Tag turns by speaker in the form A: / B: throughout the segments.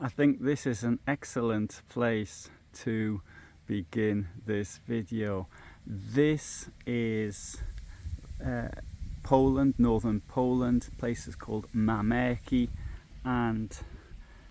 A: I think this is an excellent place to begin this video. This is Poland, northern Poland. The place is called Mamerki, and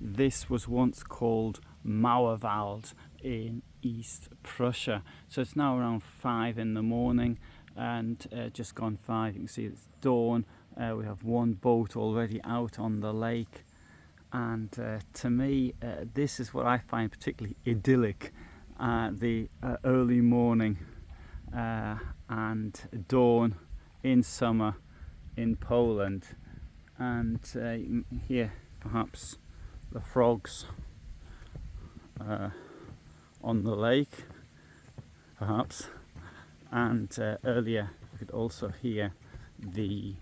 A: this was once called Mauerwald in East Prussia. So it's now around 5 in the morning, and just gone 5. You can see it's dawn. We have one boat already out on the lake, and to me this is what I find particularly idyllic, the early morning and dawn in summer in Poland. And you can hear perhaps the frogs on the lake, perhaps, and earlier you could also hear the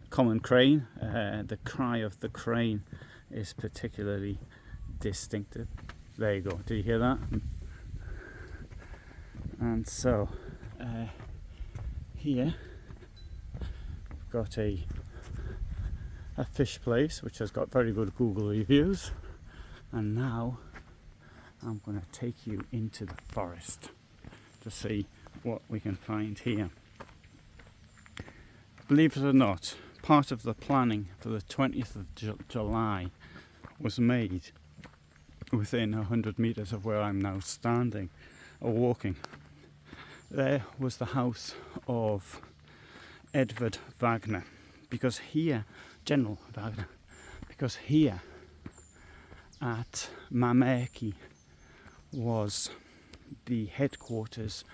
A: common crane. The cry of the crane is particularly distinctive. There you go, did you hear that? And so here we've got a fish place which has got very good Google reviews, and now I'm going to take you into the forest to see what we can find here. Believe it or not, part of the planning for the 20th of July was made within 100 meters of where I'm now standing or walking. There was the house of Edward Wagner, because here, General Wagner, because here at Mamerki was the headquarters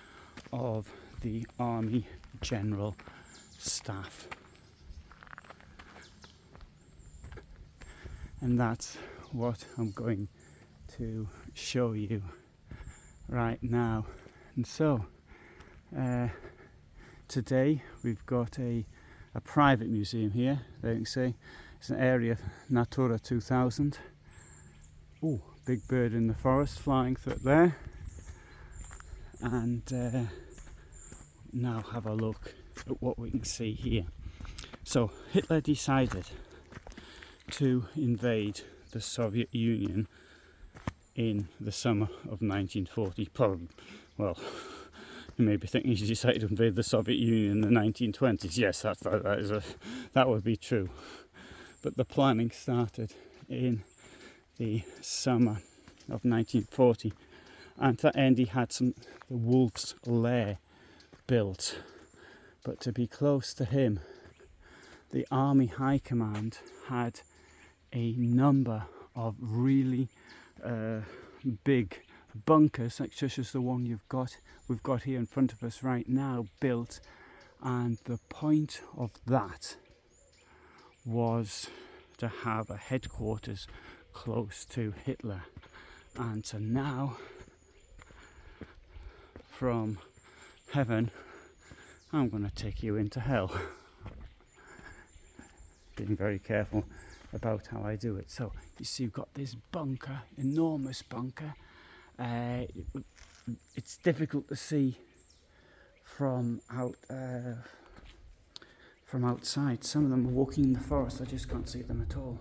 A: of the Army General Staff. And that's what I'm going to show you right now. And so today we've got a private museum here. There you can see it's an area Natura 2000. Oh, big bird in the forest flying through there. And now have a look at what we can see here. So Hitler decided to invade the Soviet Union in the summer of 1940. Probably, well, you may be thinking he decided to invade the Soviet Union in the 1920s. Yes, that would be true. But the planning started in the summer of 1940, and to that end he had the Wolf's Lair built. But to be close to him, the Army High Command had a number of really big bunkers, such as the one we've got here in front of us right now, built. And the point of that was to have a headquarters close to Hitler. And so now, from heaven, I'm going to take you into hell. Being very careful about how I do it. So you see, you've got this bunker, enormous bunker. It's difficult to see from outside. Some of them are walking in the forest. I just can't see them at all.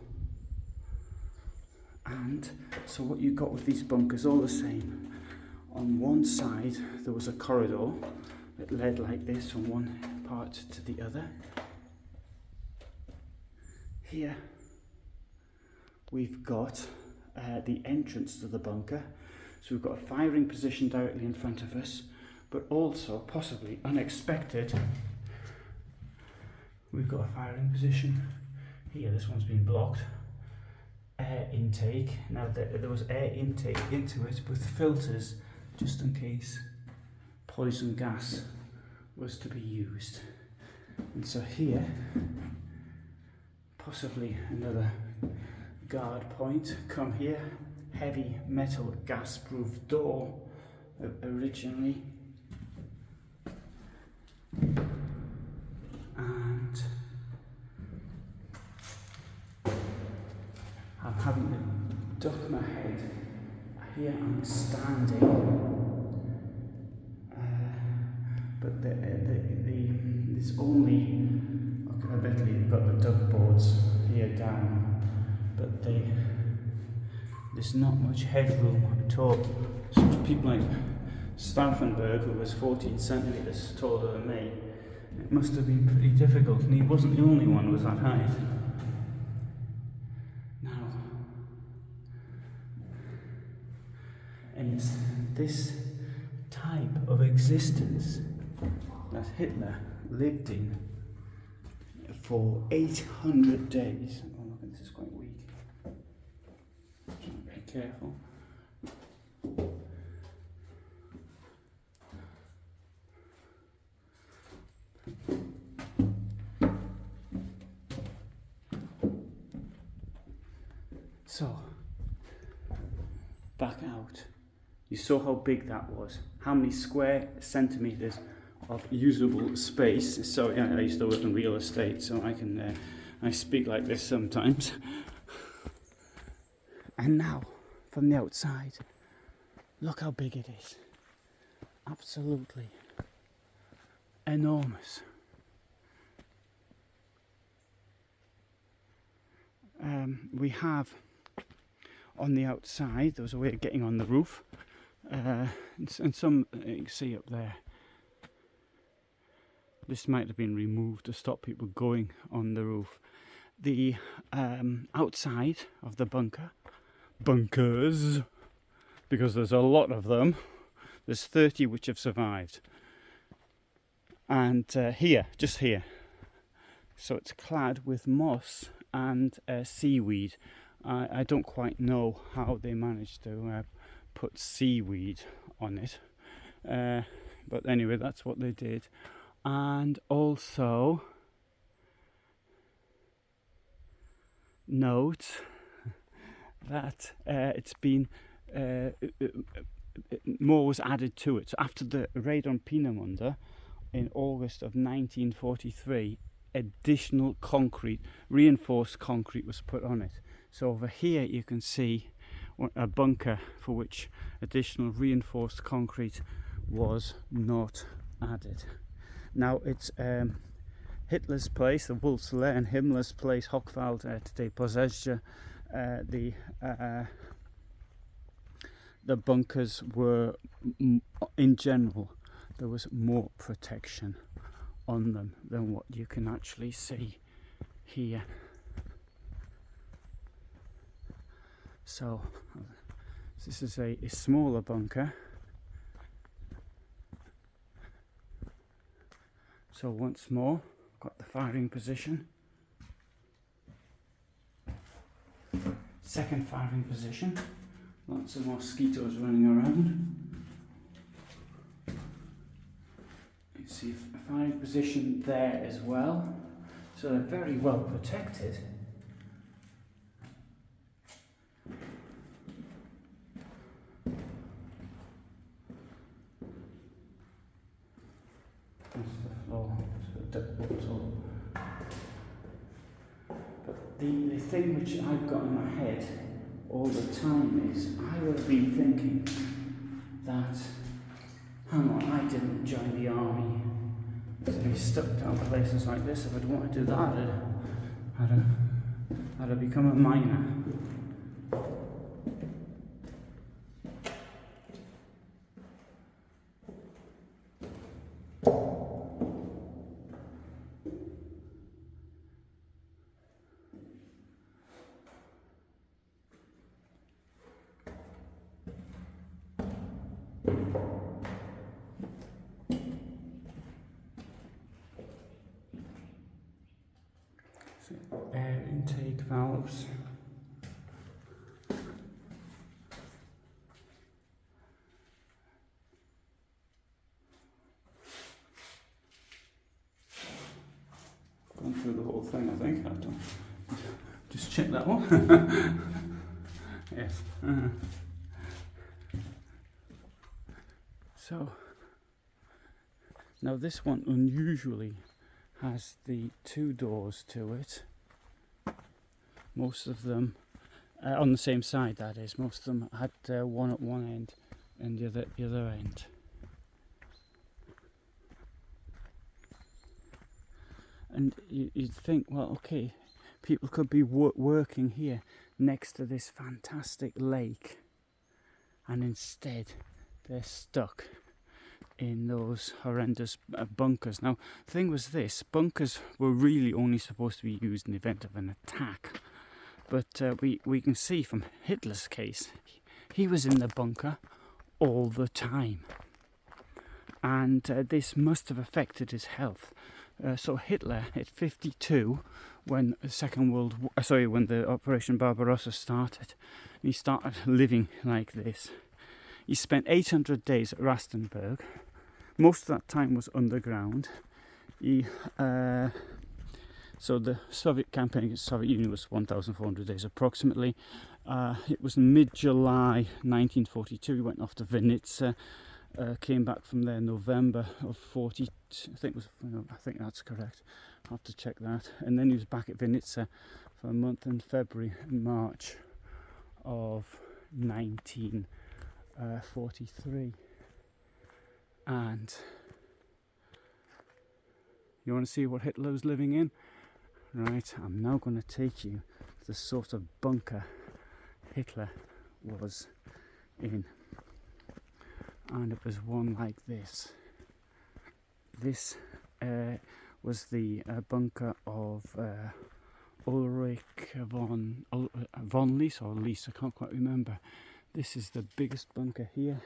A: And so what you got with these bunkers, all the same. On one side there was a corridor that led like this from one part to the other. Here we've got the entrance to the bunker. So we've got a firing position directly in front of us, but also, possibly unexpected, we've got a firing position here. This one's been blocked. Air intake. Now there was air intake into it with filters, just in case poison gas was to be used. And so here, possibly another guard point. Come here, heavy metal gas-proof door originally, and I'm having to duck my head. Here I'm standing, but there's only a admittedly you've got the duck boards here down, but there's not much headroom at all. So people like Stauffenberg, who was 14 centimetres taller than me, it must have been pretty difficult, and he wasn't the only one who was that height. Now, and it's this type of existence that Hitler lived in for 800 days. Oh look, this is quite weak. Be careful. So, back out. You saw how big that was. How many square centimetres of usable space. So yeah, I used to work in real estate, so I speak like this sometimes. And now, from the outside, look how big it is. Absolutely enormous. We have on the outside, there was a way of getting on the roof, and some you can see up there. This might have been removed to stop people going on the roof. The outside of the bunkers, because there's a lot of them, there's 30 which have survived. And just here, so it's clad with moss and seaweed. I don't quite know how they managed to put seaweed on it, but anyway, that's what they did. And also note that it's been more was added to it. So after the raid on Peenemünde in August of 1943, additional concrete, reinforced concrete, was put on it. So over here you can see a bunker for which additional reinforced concrete was not added. Now it's Hitler's place, the Wolfsschanze, and Himmler's place, Hochwald, today Possession. The bunkers were, in general, there was more protection on them than what you can actually see here. So this is a smaller bunker. So once more, got the firing position. Second firing position. Lots of mosquitoes running around. You can see a firing position there as well. So they're very well protected. But the thing which I've got in my head all the time is I would have been thinking that, hang on, I didn't join the army to be stuck down places like this. If I'd wanted to do that, I'd have become a miner. Air intake valves. Gone through the whole thing, I think. I've done. Just check that one. Yes. So now this one unusually has the two doors to it. Most of them on the same side, that is. Most of them had one at one end and the other end. And you'd think, well, okay, people could be working here next to this fantastic lake, and instead they're stuck in those horrendous bunkers. Now, the thing was this, bunkers were really only supposed to be used in the event of an attack. But we can see from Hitler's case, he was in the bunker all the time. And this must have affected his health. So Hitler, at 52, when the Operation Barbarossa started, he started living like this. He spent 800 days at Rastenburg. Most of that time was underground. So the Soviet campaign against the Soviet Union was 1,400 days approximately. It was mid-July 1942. He went off to Vinitsa. Came back from there November of 40. I think that's correct. I'll have to check that. And then he was back at Vinitsa for a month in February and March of 1943. And you want to see what Hitler was living in? Right, I'm now going to take you to the sort of bunker Hitler was in. And it was one like this. This was the bunker of Ulrich von Lies, or Lies, I can't quite remember. This is the biggest bunker here.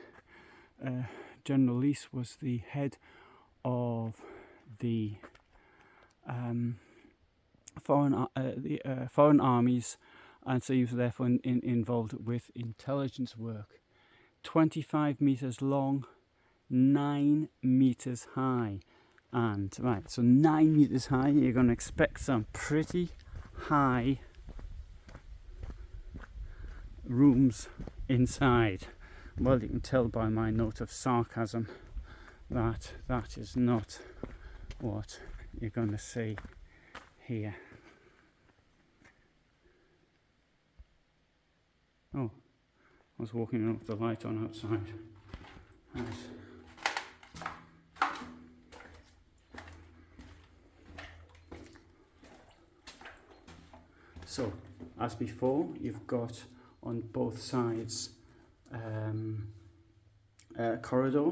A: General Lies was the head of the foreign armies, and so he was therefore involved with intelligence work. 25 meters long, 9 meters high. And right, so 9 meters high, you're going to expect some pretty high rooms inside. Well, you can tell by my note of sarcasm that that is not what you're going to see here. Oh, I was walking up the light on outside. Nice. So, as before, you've got on both sides a corridor.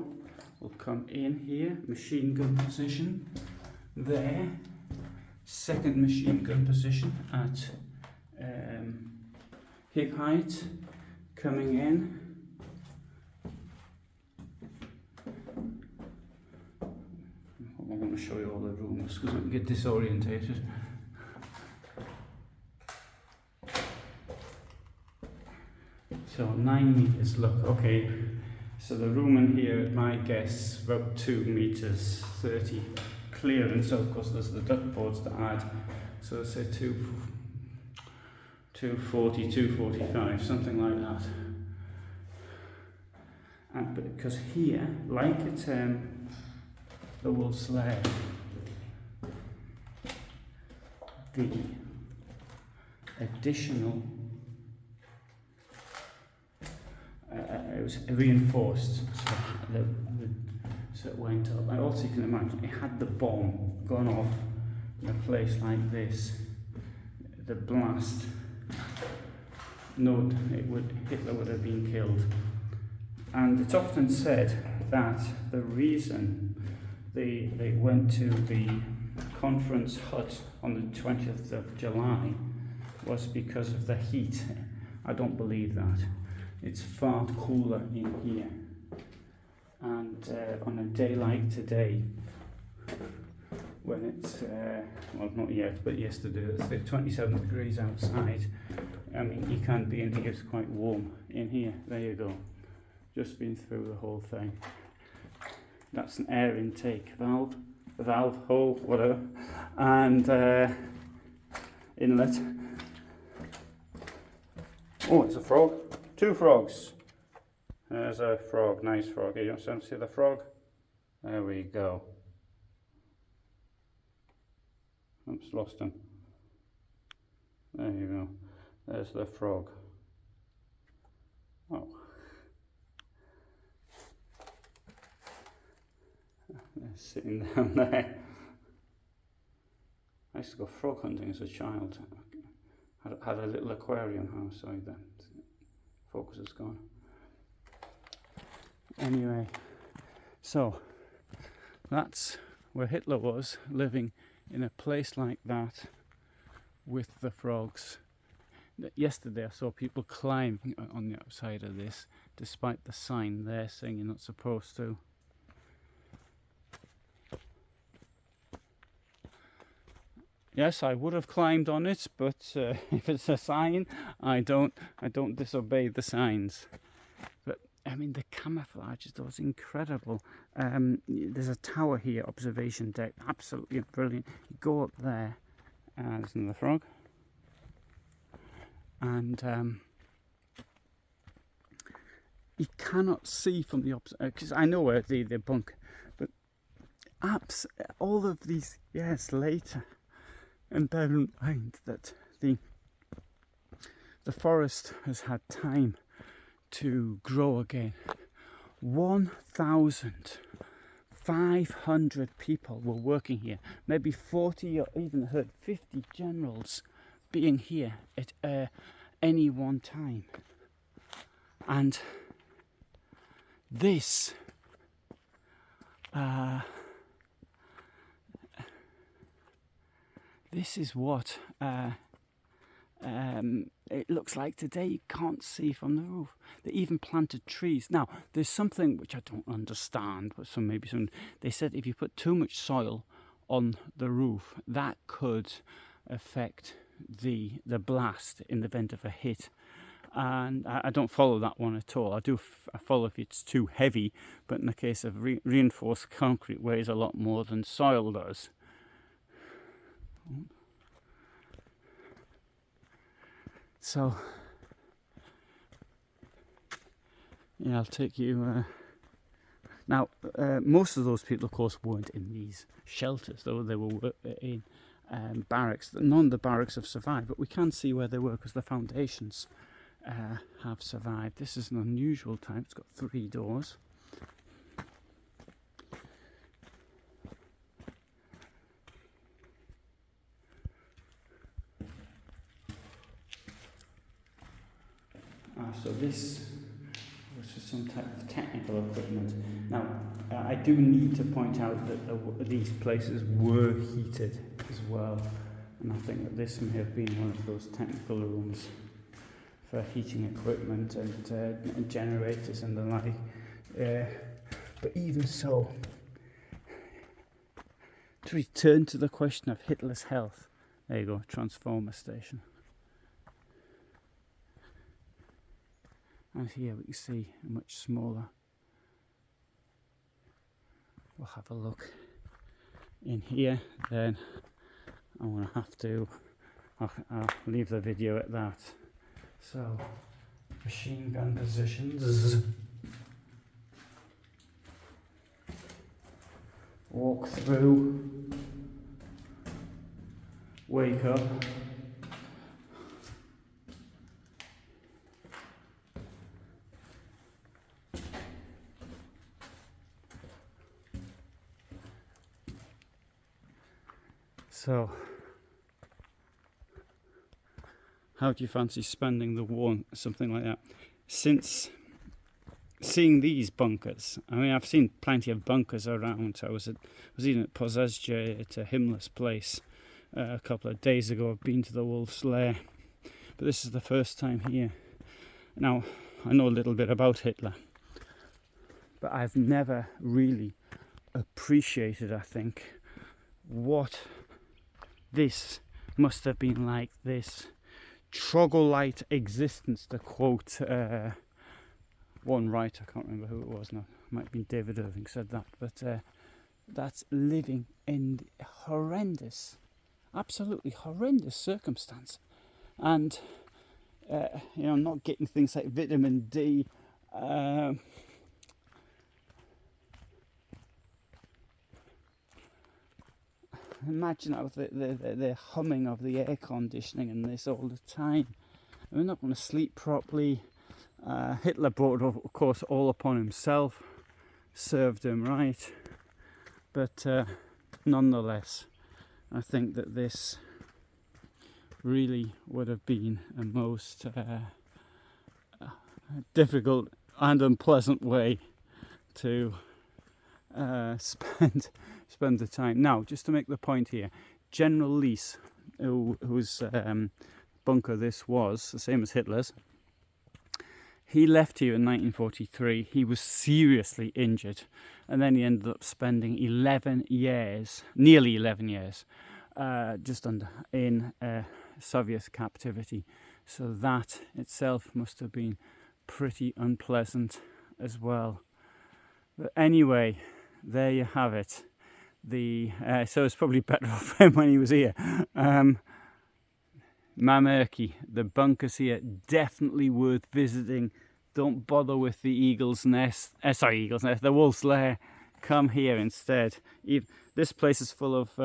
A: We'll come in here, machine gun position there, second machine gun position at hip height, coming in. I want to show you all the rooms because I can get disorientated. So 9 meters, look, okay. So the room in here, at my guess, about 2 meters 30 clearance. So of course there's the duct boards to add. So let's say 240, 245, something like that. And because here, like at the Wolf's Lair, the additional it was reinforced, so it went up. And also you can imagine, it had the bomb gone off in a place like this, the blast, Hitler would have been killed. And it's often said that the reason they went to the conference hut on the 20th of July was because of the heat. I don't believe that. It's far cooler in here, and on a day like today, when it's well, not yet, but yesterday, it's 27 degrees outside. I mean, you can't be in here. It's quite warm in here. There you go. Just been through the whole thing. That's an air intake valve, hole, whatever, and inlet. Oh, it's a frog. 2 frogs. There's a frog, nice frog. You want to see the frog? There we go. Oops, lost him. There you go. There's the frog. Oh. They're sitting down there. I used to go frog hunting as a child. Had a little aquarium. Oh, sorry, the focus is gone. Anyway, so that's where Hitler was, living in a place like that with the frogs. Yesterday I saw people climbing on the outside of this, despite the sign there saying you're not supposed to. Yes, I would have climbed on it, but if it's a sign, I don't disobey the signs. But I mean, the camouflage is incredible. There's a tower here, observation deck, absolutely brilliant. You go up there, there's another frog, and you cannot see from the because I know where the bunker, but all of these years later. And bear in mind that the forest has had time to grow again. 1,500 people were working here. Maybe 40 or even heard 50 generals being here at any one time. And this this is what it looks like today. You can't see from the roof. They even planted trees. Now, there's something which I don't understand, but they said if you put too much soil on the roof, that could affect the blast in the event of a hit. And I don't follow that one at all. I follow if it's too heavy, but in the case of reinforced concrete, weighs a lot more than soil does. So, yeah, I'll take you. Now, most of those people, of course, weren't in these shelters, though they were in barracks. None of the barracks have survived, but we can see where they were because the foundations have survived. This is an unusual type. It's got 3 doors. So this was for some type of technical equipment. Now, I do need to point out that these places were heated as well, and I think that this may have been one of those technical rooms for heating equipment and generators and the like. But even so, to return to the question of Hitler's health, there you go, transformer station. And here we can see a much smaller. We'll have a look in here, then I'm going to have to, I'll leave the video at that. So, machine gun positions. Walk through. Wake up. So, how do you fancy spending the war? Something like that. Since seeing these bunkers, I mean, I've seen plenty of bunkers around. I was even at Pozazje at Himmler's place a couple of days ago. I've been to the Wolf's Lair, but this is the first time here. Now, I know a little bit about Hitler, but I've never really appreciated, I think, what this must have been like, this troglodyte existence, to quote one writer, I can't remember who it was now, it might have been David Irving said that, but that's living in horrendous, absolutely horrendous circumstance, and not getting things like vitamin D, imagine how the humming of the air conditioning and this all the time. We're not going to sleep properly. Hitler brought it, of course, all upon himself, served him right, but nonetheless, I think that this really would have been a most difficult and unpleasant way to spend the time. Now, just to make the point here, General Lees, whose bunker this was, the same as Hitler's, he left here in 1943. He was seriously injured, and then he ended up spending 11 years, nearly 11 years, just under in Soviet captivity. So that itself must have been pretty unpleasant as well. But anyway, there you have it. So it's probably better off him when he was here. Mamerki, the bunkers here, definitely worth visiting. Don't bother with the Eagle's Nest. The Wolf's Lair. Come here instead. This place is full of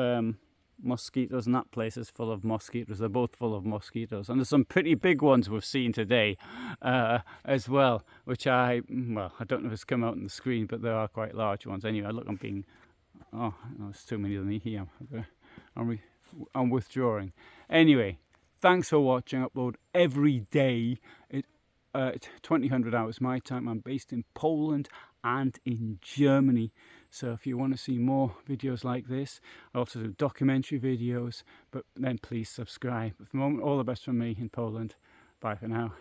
A: mosquitoes, and that place is full of mosquitoes. They're both full of mosquitoes, and there's some pretty big ones we've seen today as well, which I don't know if it's come out on the screen, but there are quite large ones. Anyway, look, no, there's too many of them here. I'm withdrawing. Anyway, thanks for watching. I upload every day at 2000 hours my time. I'm based in Poland and in Germany. So if you want to see more videos like this, I also do documentary videos, but then please subscribe. At the moment, all the best from me in Poland. Bye for now.